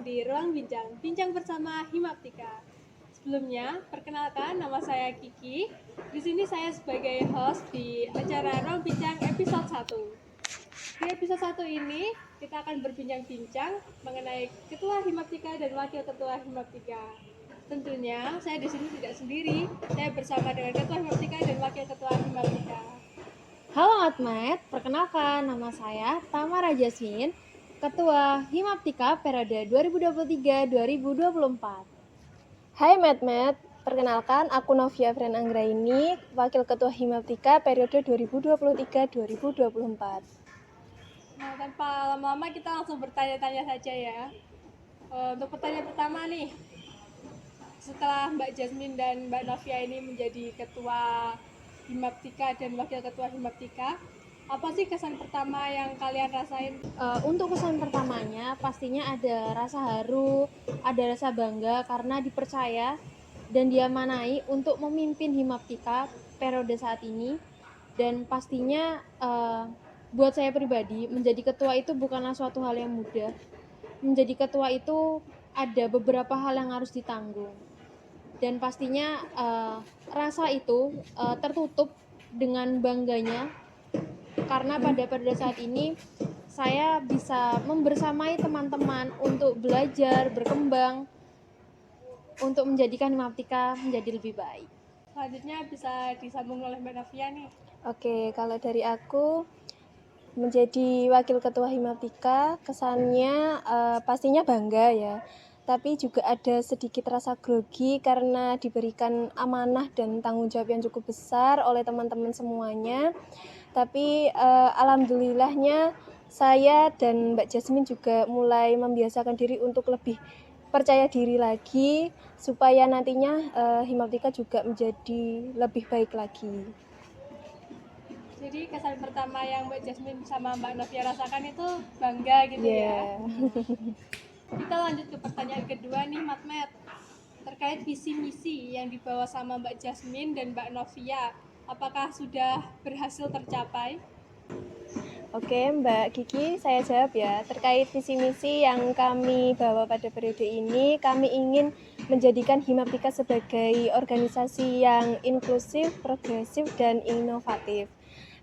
di Ruang Bincang bersama Himaptika. Sebelumnya, perkenalkan nama saya Kiki. Di sini saya sebagai host di acara Ruang Bincang episode 1. Di episode 1 ini, kita akan berbincang-bincang mengenai Ketua Himaptika dan Wakil Ketua Himaptika. Tentunya, saya di sini tidak sendiri. Saya bersama dengan Ketua Himaptika dan Wakil Ketua Himaptika. Halo Matmet, perkenalkan nama saya Tamara Jasmine, Ketua Himaptika periode 2023-2024. Hai Matmet, perkenalkan aku Novia Fren Anggraini, Wakil Ketua Himaptika periode 2023-2024. Nah, tanpa lama-lama kita langsung bertanya-tanya saja ya. Untuk pertanyaan pertama nih, setelah Mbak Jasmine dan Mbak Novia ini menjadi Ketua Himaptika dan Wakil Ketua Himaptika, apa sih kesan pertama yang kalian rasain? Untuk kesan pertamanya pastinya ada rasa haru, ada rasa bangga karena dipercaya dan diamanai untuk memimpin Himaptika periode saat ini. Dan pastinya buat saya pribadi, menjadi ketua itu bukanlah suatu hal yang mudah. Menjadi ketua itu ada beberapa hal yang harus ditanggung. Dan pastinya rasa itu tertutup dengan bangganya karena pada saat ini saya bisa membersamai teman-teman untuk belajar, berkembang, untuk menjadikan Himaptika menjadi lebih baik. Selanjutnya bisa disambung oleh Mbak Novia nih. Oke, kalau dari aku menjadi Wakil Ketua Himaptika, kesannya pastinya bangga ya. Tapi juga ada sedikit rasa grogi karena diberikan amanah dan tanggung jawab yang cukup besar oleh teman-teman semuanya. Tapi alhamdulillahnya saya dan Mbak Jasmine juga mulai membiasakan diri untuk lebih percaya diri lagi supaya nantinya Himaptika juga menjadi lebih baik lagi. Jadi kesan pertama yang Mbak Jasmine sama Mbak Novia rasakan itu bangga gitu ya. Kita lanjut ke pertanyaan kedua nih Matmet. Terkait visi misi yang dibawa sama Mbak Jasmine dan Mbak Novia, apakah sudah berhasil tercapai? Oke Mbak Kiki, saya jawab ya. Terkait visi misi yang kami bawa pada periode ini, kami ingin menjadikan Himaptika sebagai organisasi yang inklusif, progresif, dan inovatif.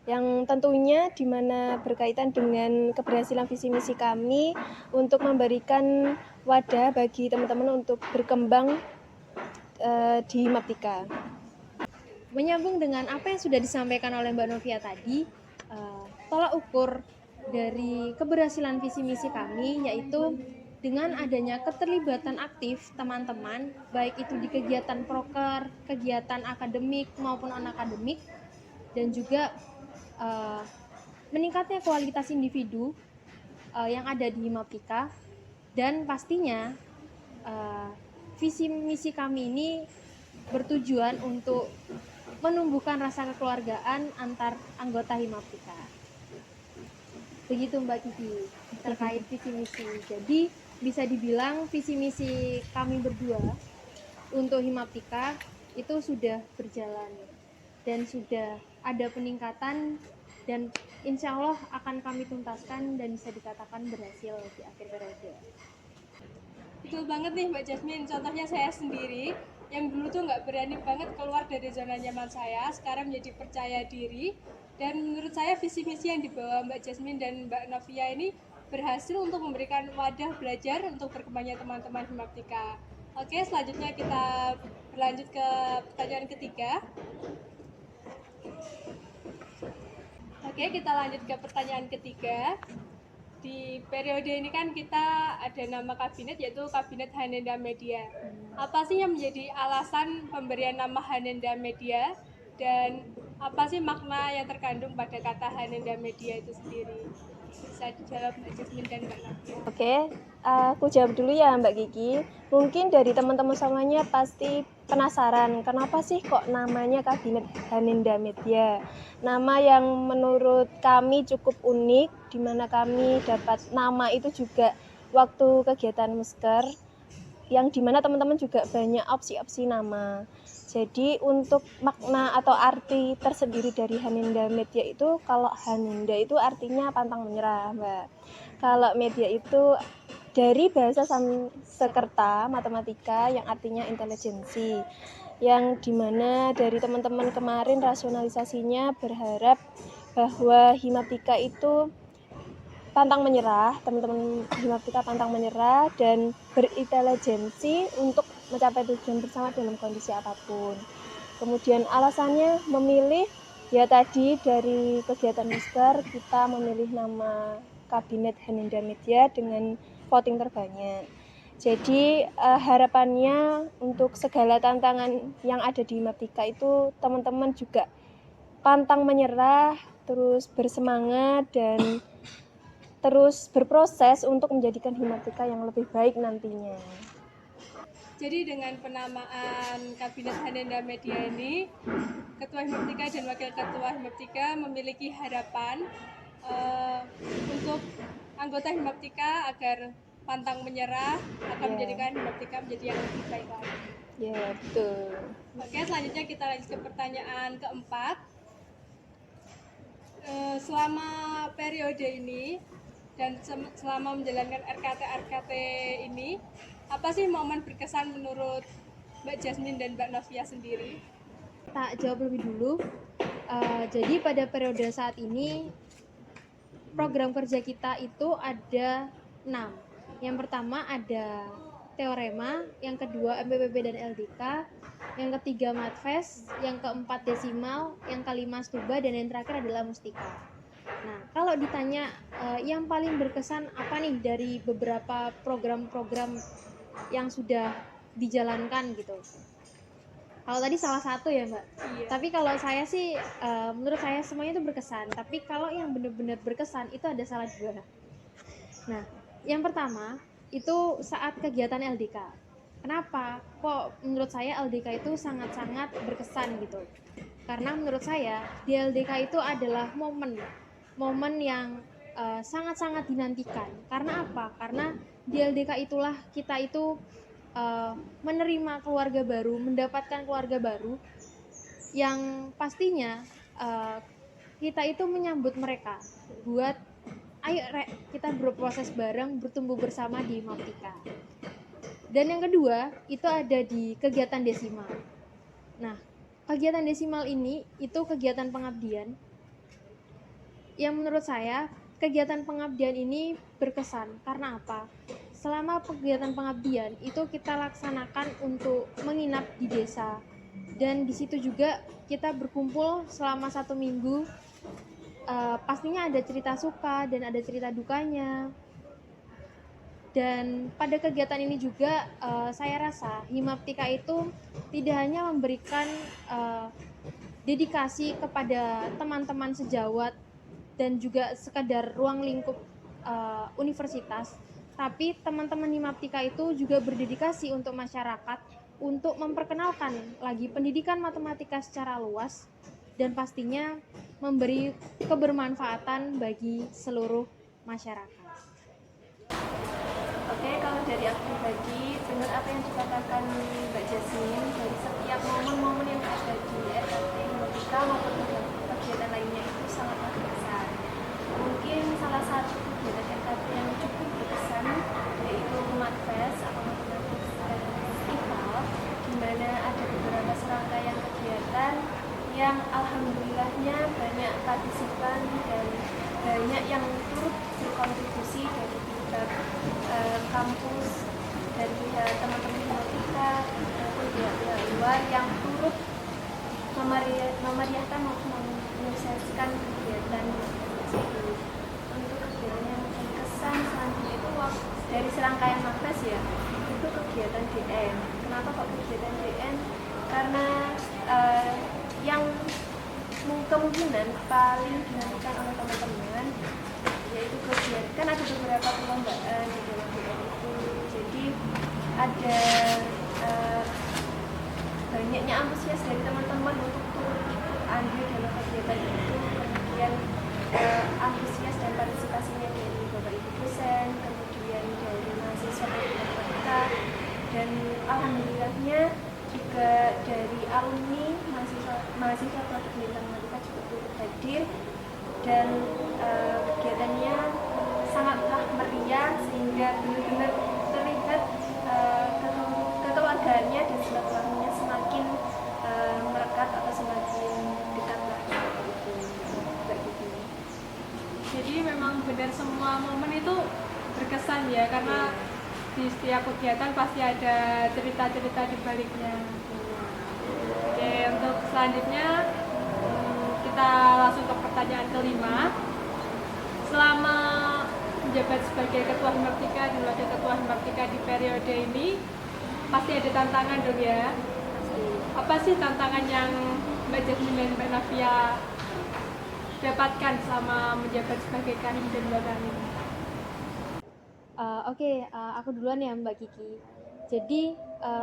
Yang tentunya di mana berkaitan dengan keberhasilan visi misi kami untuk memberikan wadah bagi teman-teman untuk berkembang di Himaptika. Menyambung dengan apa yang sudah disampaikan oleh Mbak Novia tadi, tolak ukur dari keberhasilan visi misi kami yaitu dengan adanya keterlibatan aktif teman-teman, baik itu di kegiatan proker, kegiatan akademik maupun non-akademik, dan juga meningkatnya kualitas individu yang ada di Himaptika. Dan pastinya visi misi kami ini bertujuan untuk menumbuhkan rasa kekeluargaan antar anggota Himaptika. Begitu Mbak Kiki terkait visi misi. Jadi bisa dibilang visi misi kami berdua untuk Himaptika itu sudah berjalan dan sudah ada peningkatan, dan insya Allah akan kami tuntaskan dan bisa dikatakan berhasil di akhir periode. Betul banget nih Mbak Jasmine, contohnya saya sendiri yang dulu tuh nggak berani banget keluar dari zona nyaman saya, sekarang menjadi percaya diri. Dan menurut saya visi misi yang dibawa Mbak Jasmine dan Mbak Novia ini berhasil untuk memberikan wadah belajar untuk berkembangnya teman-teman Himaptika. Oke, selanjutnya kita berlanjut ke pertanyaan ketiga. Oke, kita lanjut ke pertanyaan ketiga. Di periode ini kan kita ada nama kabinet, yaitu Kabinet Hanenda Media. Apa sih yang menjadi alasan pemberian nama Hanenda Media, dan apa sih makna yang terkandung pada kata Hanenda Media itu sendiri? Bisa dijawab Mbak Jasmine dan Mbak Novia. Oke, aku jawab dulu ya Mbak Kiki. Mungkin dari teman-teman semuanya pasti penasaran kenapa sih kok namanya Kabinet Hanenda Media. Nama yang menurut kami cukup unik, di mana kami dapat nama itu juga waktu kegiatan Musker, yang dimana teman-teman juga banyak opsi-opsi nama. Jadi untuk makna atau arti tersendiri dari Hanenda Media itu, kalau Hanenda itu artinya pantang menyerah, Mbak. Kalau media itu dari bahasa Sanskerta matematika yang artinya intelijensi, yang dimana dari teman-teman kemarin rasionalisasinya berharap bahwa himaptika itu pantang menyerah, teman-teman himaptika pantang menyerah dan berintelijensi untuk mencapai tujuan bersama dalam kondisi apapun. Kemudian alasannya memilih, ya tadi dari kegiatan Mister kita memilih nama Kabinet Hanenda Media dengan voting terbanyak. Jadi harapannya untuk segala tantangan yang ada di himaptika itu teman-teman juga pantang menyerah, terus bersemangat dan terus berproses untuk menjadikan himaptika yang lebih baik nantinya. Jadi dengan penamaan Kabinet Hanenda Media ini, Ketua Himaptika dan Wakil Ketua Himaptika memiliki harapan untuk anggota Himaptika agar pantang menyerah akan menjadikan Himaptika menjadi yang lebih baik lagi. Ya, betul. Oke, selanjutnya kita lanjut ke pertanyaan keempat. Selama periode ini dan selama menjalankan RKT ini, apa sih momen berkesan menurut Mbak Jasmine dan Mbak Novia sendiri? Tak jawab lebih dulu. Jadi pada periode saat ini program kerja kita itu ada 6. Yang pertama ada teorema, yang kedua MPPB dan LDK, yang ketiga Matfes, yang keempat desimal, yang kelima stuba, dan yang terakhir adalah mustika. Nah, kalau ditanya yang paling berkesan apa nih dari beberapa program-program yang sudah dijalankan gitu? Kalau tadi salah satu ya Mbak. Iya. Tapi kalau saya sih, menurut saya semuanya itu berkesan. Tapi kalau yang benar-benar berkesan itu ada salah 2. Nah, yang pertama itu saat kegiatan LDK. Kenapa? Kok menurut saya LDK itu sangat-sangat berkesan gitu? Karena menurut saya di LDK itu adalah momen yang sangat-sangat dinantikan. Karena apa? Karena di LDK itulah kita itu menerima keluarga baru, mendapatkan keluarga baru yang pastinya kita itu menyambut mereka buat ayo Rek, kita berproses bareng, bertumbuh bersama di Himaptika. Dan yang kedua itu ada di kegiatan desimal. Nah, kegiatan desimal ini itu kegiatan pengabdian yang menurut saya kegiatan pengabdian ini berkesan. Karena apa? Selama kegiatan pengabdian itu kita laksanakan untuk menginap di desa, dan di situ juga kita berkumpul selama 1 minggu. Pastinya ada cerita suka dan ada cerita dukanya. Dan pada kegiatan ini juga saya rasa Himaptika itu tidak hanya memberikan dedikasi kepada teman-teman sejawat dan juga sekadar ruang lingkup universitas, tapi teman-teman Himaptika itu juga berdedikasi untuk masyarakat, untuk memperkenalkan lagi pendidikan matematika secara luas dan pastinya memberi kebermanfaatan bagi seluruh masyarakat. Oke, kalau dari aku pribadi, benar apa yang dikatakan Mbak Jasmine, dari setiap momen-momen yang ada di RKT Himaptika maupun kegiatan lainnya itu sangat berkesan. Mungkin salah satu kegiatan RKT yang cukup berkesan yaitu Matfes atau Matematik Festival, di mana ada beberapa serangkaian kegiatan yang alhamdulillahnya banyak partisipan dan banyak yang turut berkontribusi dari pihak kampus, dari pihak teman-teman Himaptika maupun pihak luar yang turut memeriahkan maupun menyukseskan kegiatan tersebut. Untuk kegiatan yang berkesan selanjutnya itu dari serangkaian Matfes ya, itu kegiatan DN. Kenapa kok kegiatan DN? Karena yang kemungkinan paling dinantikan oleh teman-teman yaitu kegiatan, kan ada beberapa perlombaan di dalam DN itu, jadi ada banyaknya antusias dari teman-teman untuk turut andil dalam kegiatan itu, kemudian antusias dan partisipasinya dari Bapak Ibu dosen, kemudian dari mahasiswa matematika, dan alhamdulillahnya juga dari alumni mahasiswa Fakultas Matematika juga turut hadir, dan kegiatannya sangatlah meriah sehingga benar-benar terlihat kekeluargaannya dan silaturahminya semakin melekat atau semakin dekat lah gitu. Jadi memang benar semua momen itu berkesan ya, karena di setiap kegiatan pasti ada cerita-cerita di baliknya. Oke, untuk selanjutnya kita langsung ke pertanyaan kelima. Selama menjabat sebagai Ketua Himaptika dan Wakil Ketua Himaptika di periode ini, pasti ada tantangan dong ya. Apa sih tantangan yang Mbak Jasmine dan Mbak Navia dapatkan selama menjabat sebagai Kahim dan Wakil? Aku duluan ya Mbak Kiki. Jadi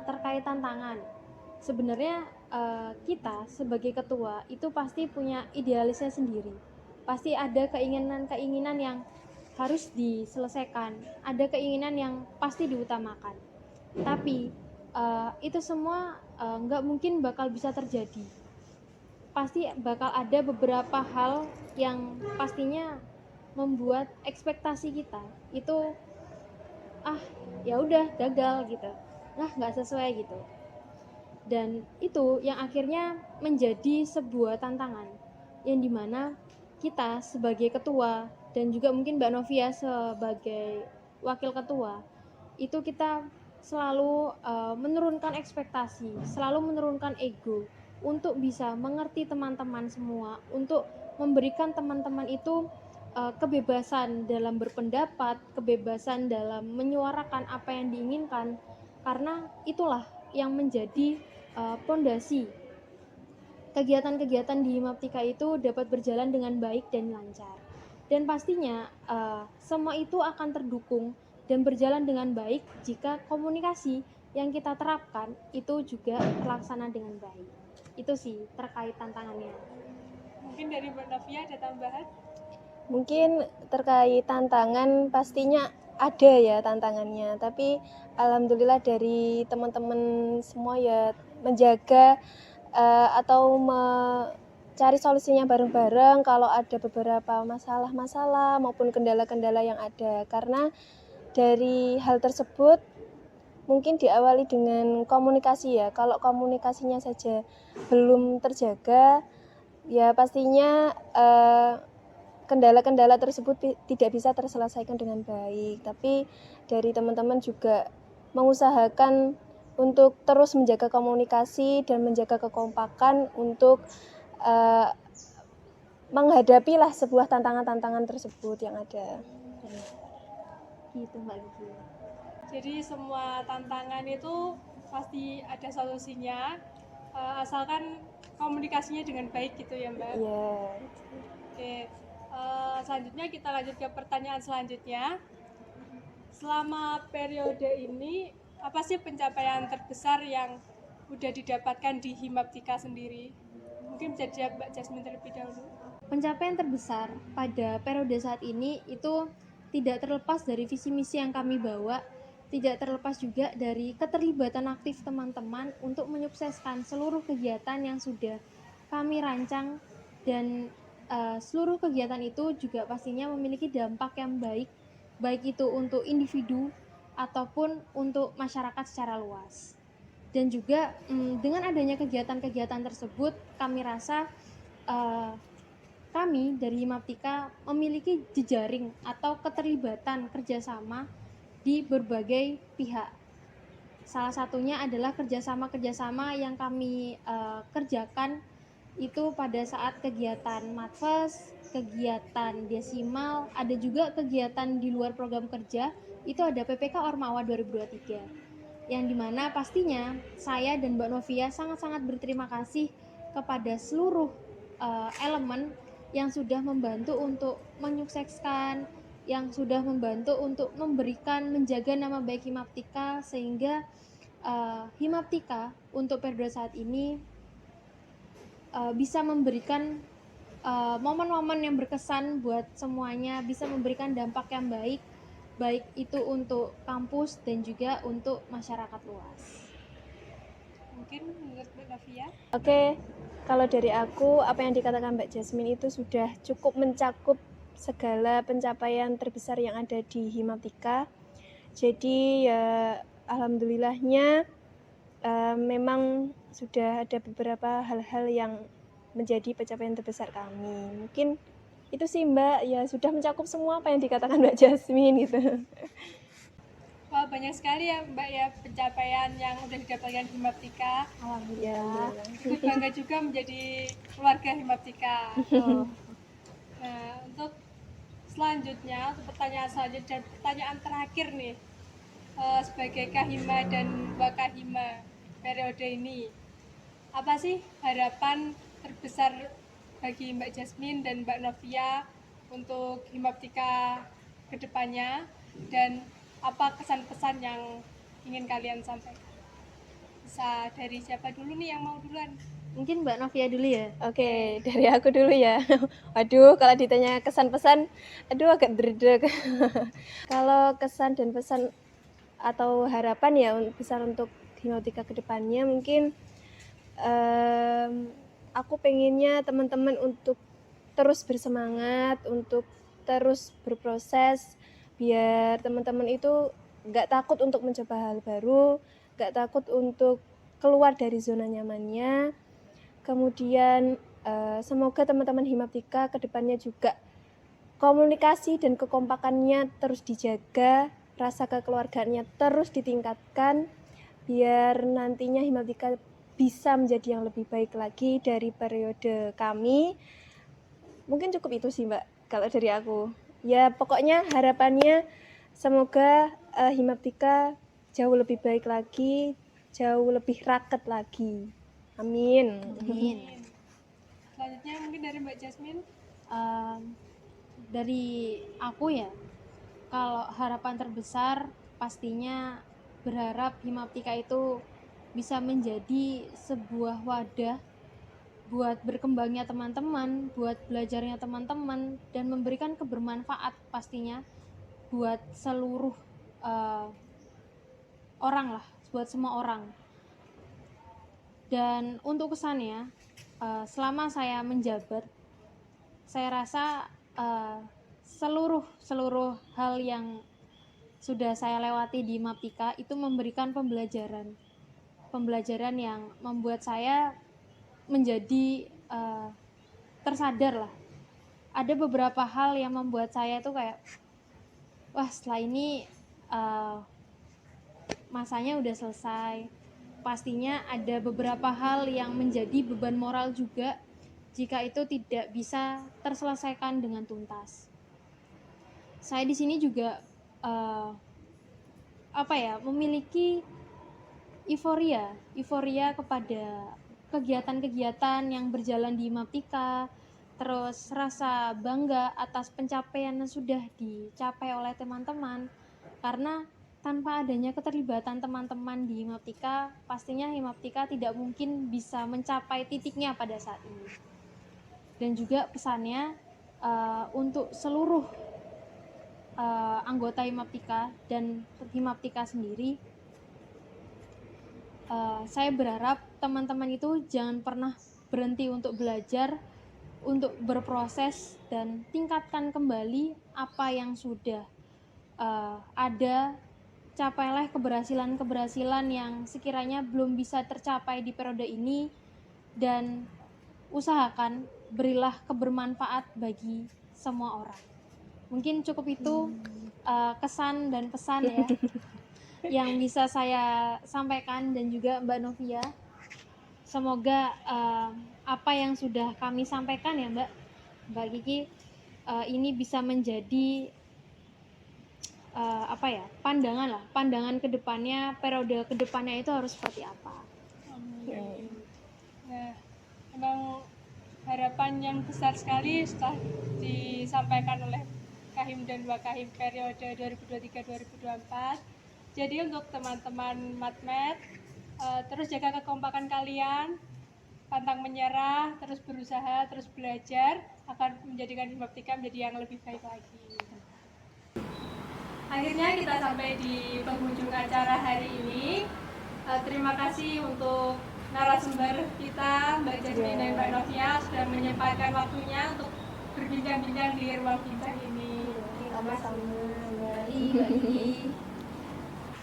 terkait tantangan, sebenarnya kita sebagai ketua itu pasti punya idealisnya sendiri. Pasti ada keinginan-keinginan yang harus diselesaikan, ada keinginan yang pasti diutamakan. Tapi itu semua nggak mungkin bakal bisa terjadi. Pasti bakal ada beberapa hal yang pastinya membuat ekspektasi kita itu ya udah gagal gitu, nggak sesuai gitu, dan itu yang akhirnya menjadi sebuah tantangan yang dimana kita sebagai ketua dan juga mungkin Mbak Novia sebagai wakil ketua itu kita selalu menurunkan ekspektasi, selalu menurunkan ego untuk bisa mengerti teman-teman semua, untuk memberikan teman-teman itu kebebasan dalam berpendapat, kebebasan dalam menyuarakan apa yang diinginkan, karena itulah yang menjadi pondasi kegiatan-kegiatan di Himaptika itu dapat berjalan dengan baik dan lancar. Dan pastinya semua itu akan terdukung dan berjalan dengan baik jika komunikasi yang kita terapkan itu juga terlaksana dengan baik. Itu sih terkait tantangannya. Mungkin dari Mbak Navia ada tambahan? Mungkin terkait tantangan pastinya ada ya tantangannya, tapi alhamdulillah dari teman-teman semua ya menjaga atau mencari solusinya bareng-bareng kalau ada beberapa masalah-masalah maupun kendala-kendala yang ada. Karena dari hal tersebut mungkin diawali dengan komunikasi ya. Kalau komunikasinya saja belum terjaga, ya pastinya kendala-kendala tersebut tidak bisa terselesaikan dengan baik. Tapi dari teman-teman juga mengusahakan untuk terus menjaga komunikasi dan menjaga kekompakan untuk menghadapilah sebuah tantangan-tantangan tersebut yang ada. Gitu Mbak Kiki. Jadi semua tantangan itu pasti ada solusinya, asalkan komunikasinya dengan baik gitu ya Mbak. Iya. Oke, selanjutnya kita lanjut ke pertanyaan selanjutnya. Selama periode ini, apa sih pencapaian terbesar yang udah didapatkan di Himaptika sendiri? Mungkin bisa dijawab Mbak Jasmine terlebih dahulu. Pencapaian terbesar pada periode saat ini itu tidak terlepas dari visi misi yang kami bawa, tidak terlepas juga dari keterlibatan aktif teman-teman untuk menyukseskan seluruh kegiatan yang sudah kami rancang, dan seluruh kegiatan itu juga pastinya memiliki dampak yang baik, baik itu untuk individu ataupun untuk masyarakat secara luas. Dan juga dengan adanya kegiatan-kegiatan tersebut, kami rasa kami dari Himaptika memiliki jejaring atau keterlibatan kerjasama di berbagai pihak. Salah satunya adalah kerjasama yang kami kerjakan itu pada saat kegiatan Matfes, kegiatan desimal, ada juga kegiatan di luar program kerja, itu ada PPK Ormawa 2023. Yang dimana pastinya saya dan Mbak Novia sangat-sangat berterima kasih kepada seluruh elemen yang sudah membantu untuk menyukseskan, yang sudah membantu untuk memberikan, menjaga nama baik Himaptika, sehingga Himaptika untuk periode saat ini bisa memberikan momen-momen yang berkesan buat semuanya, bisa memberikan dampak yang baik, baik itu untuk kampus dan juga untuk masyarakat luas. Mungkin menurut Mbak Navia? Oke, kalau dari aku apa yang dikatakan Mbak Jasmine itu sudah cukup mencakup segala pencapaian terbesar yang ada di Himaptika. Jadi ya alhamdulillahnya memang sudah ada beberapa hal-hal yang menjadi pencapaian terbesar kami. Mungkin itu sih Mbak, ya sudah mencakup semua apa yang dikatakan Mbak Jasmine gitu. Wah, banyak sekali ya Mbak ya pencapaian yang udah didapatkan Himaptika. Alhamdulillah. Ikut bangga juga menjadi keluarga Himaptika. Nah, untuk selanjutnya, untuk pertanyaan selanjutnya dan pertanyaan terakhir nih, sebagai Kahima dan Wakahima periode ini, apa sih harapan terbesar bagi Mbak Jasmine dan Mbak Novia untuk Himaptika ke depannya, dan apa kesan-pesan yang ingin kalian sampaikan? Bisa dari siapa dulu nih yang mau duluan? Mungkin Mbak Novia dulu ya. Oke, dari aku dulu ya. Waduh, kalau ditanya kesan-pesan, aduh agak dredeg. Kalau kesan dan pesan atau harapan ya besar untuk Himaptika ke depannya, mungkin aku pengennya teman-teman untuk terus bersemangat, untuk terus berproses, biar teman-teman itu nggak takut untuk mencoba hal baru, nggak takut untuk keluar dari zona nyamannya. Kemudian semoga teman-teman Himaptika ke depannya juga komunikasi dan kekompakannya terus dijaga, rasa kekeluargaannya terus ditingkatkan, biar nantinya Himaptika bisa menjadi yang lebih baik lagi dari periode kami. Mungkin cukup itu sih Mbak, kalau dari aku. Ya pokoknya harapannya semoga Himaptika jauh lebih baik lagi, jauh lebih raket lagi. Amin. Amin. Selanjutnya mungkin dari Mbak Jasmine. Dari aku ya, kalau harapan terbesar pastinya berharap Himaptika itu bisa menjadi sebuah wadah buat berkembangnya teman-teman, buat belajarnya teman-teman, dan memberikan kebermanfaat pastinya buat seluruh orang lah, buat semua orang. Dan untuk kesannya, selama saya menjabat, saya rasa seluruh hal yang sudah saya lewati di Himaptika itu memberikan pembelajaran yang membuat saya menjadi tersadar lah. Ada beberapa hal yang membuat saya itu kayak, wah setelah ini masanya udah selesai. Pastinya ada beberapa hal yang menjadi beban moral juga jika itu tidak bisa terselesaikan dengan tuntas. Saya di sini juga memiliki euforia kepada kegiatan-kegiatan yang berjalan di Himaptika, terus rasa bangga atas pencapaian yang sudah dicapai oleh teman-teman, karena tanpa adanya keterlibatan teman-teman di Himaptika, pastinya Himaptika tidak mungkin bisa mencapai titiknya pada saat ini. Dan juga pesannya untuk seluruh anggota Himaptika dan Himaptika sendiri, saya berharap teman-teman itu jangan pernah berhenti untuk belajar, untuk berproses, dan tingkatkan kembali apa yang sudah ada. Capailah keberhasilan yang sekiranya belum bisa tercapai di periode ini, dan usahakan berilah kebermanfaat bagi semua orang. Mungkin cukup itu kesan dan pesan ya yang bisa saya sampaikan, dan juga Mbak Novia. Semoga apa yang sudah kami sampaikan ya Mbak Kiki ini bisa menjadi pandangan kedepannya, periode kedepannya itu harus seperti apa. Nah, memang harapan yang besar sekali setelah disampaikan oleh Kahim dan Wakahim periode 2023-2024. Jadi untuk teman-teman Matmet, terus jaga kekompakan kalian, pantang menyerah, terus berusaha, terus belajar akan menjadikan Himaptika menjadi yang lebih baik lagi. Akhirnya kita sampai di penghujung acara hari ini. Terima kasih untuk narasumber kita Mbak Jasmine dan Mbak Novia sudah menyempatkan waktunya untuk berbincang-bincang di ruang bincang ini. Sama-sama.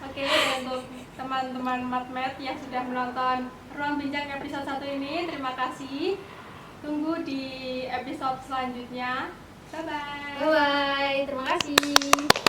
Oke, untuk teman-teman Matmet yang sudah menonton ruang bincang episode 1 ini, terima kasih. Tunggu di episode selanjutnya. Bye-bye. Bye, terima kasih.